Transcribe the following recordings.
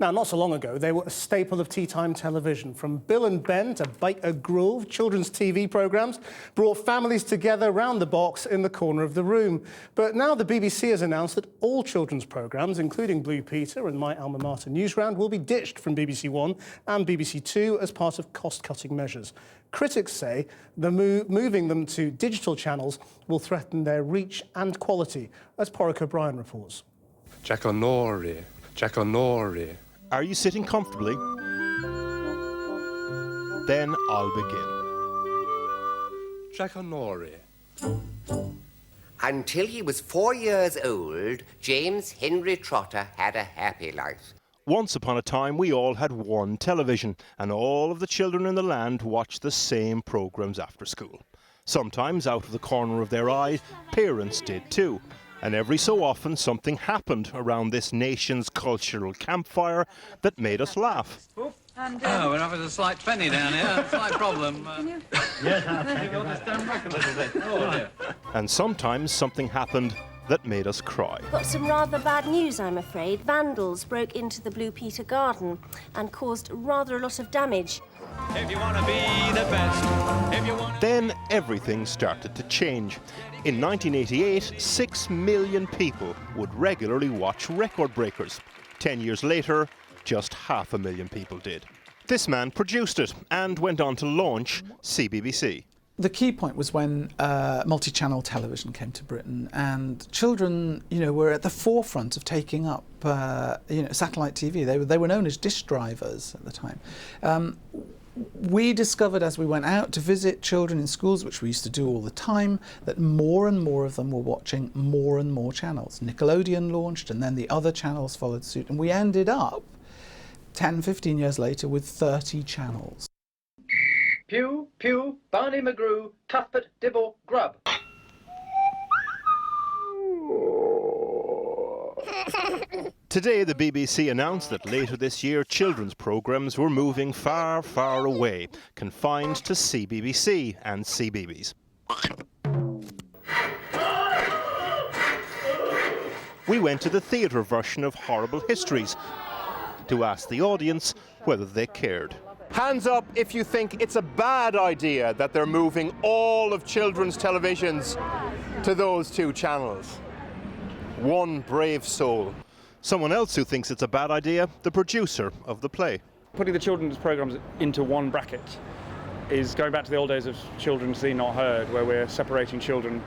Now, not so long ago, they were a staple of tea-time television. From Bill and Ben to Bake a Grove, children's TV programmes brought families together round the box in the corner of the room. But now the BBC has announced that all children's programmes, including Blue Peter and my alma mater Newsround, will be ditched from BBC1 and BBC2 as part of cost-cutting measures. Critics say the moving them to digital channels will threaten their reach and quality, as Porrick O'Brien reports. Jack O'Norrie, Jack O'Norrie. Are you sitting comfortably? Then I'll begin. Jack O'Norrie. Until he was 4 years old, James Henry Trotter had a happy life. Once upon a time, we all had one television, and all of the children in the land watched the same programmes after school. Sometimes, out of the corner of their eye, parents did too. And every so often, something happened around this nation's cultural campfire that made us laugh. Oh, we're having a slight penny down here, a slight problem. Yes, I'll just stand back a little bit. Oh, dear. And sometimes something happened that made us cry. Got some rather bad news, I'm afraid. Vandals broke into the Blue Peter garden and caused rather a lot of damage. If you want to be the best, if you want... Then everything started to change. In 1988, 6 million people would regularly watch record breakers. 10 years later, just 500,000 people did. This man produced it and went on to launch CBBC. The key point was when multi-channel television came to Britain, and children, were at the forefront of taking up, satellite TV. They were known as dish drivers at the time. We discovered as we went out to visit children in schools, which we used to do all the time, that more and more of them were watching more and more channels. Nickelodeon launched, and then the other channels followed suit, and we ended up 10, 15 years later with 30 channels. Pew, pew, Barney McGrew, Cuthbert, Dibble, Grub. Today, the BBC announced that later this year, children's programmes were moving far, far away, confined to CBBC and CBeebies. We went to the theatre version of Horrible Histories to ask the audience whether they cared. Hands up if you think it's a bad idea that they're moving all of children's televisions to those two channels. One brave soul. Someone else who thinks it's a bad idea, the producer of the play. Putting the children's programmes into one bracket is going back to the old days of children seen, not heard, where we're separating children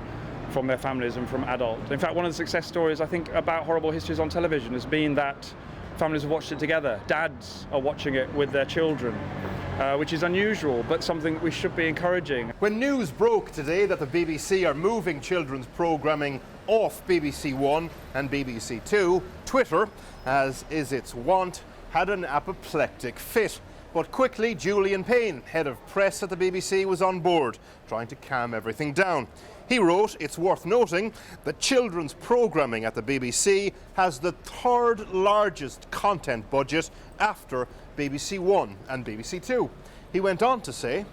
from their families and from adults. In fact, one of the success stories, I think, about Horrible Histories on television has been that families have watched it together. Dads are watching it with their children, which is unusual, but something we should be encouraging. When news broke today that the BBC are moving children's programming off BBC1 and BBC2, Twitter, as is its wont, had an apoplectic fit. But quickly, Julian Payne, head of press at the BBC, was on board, trying to calm everything down. He wrote, it's worth noting that children's programming at the BBC has the third largest content budget after BBC1 and BBC2. He went on to say,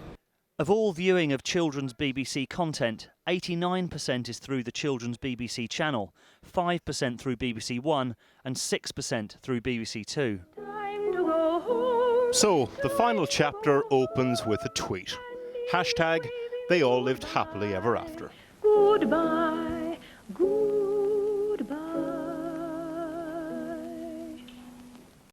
of all viewing of children's BBC content, 89% is through the children's BBC channel, 5% through BBC One and 6% through BBC Two. So, the final chapter opens with a tweet. #, they all lived happily ever after. Goodbye.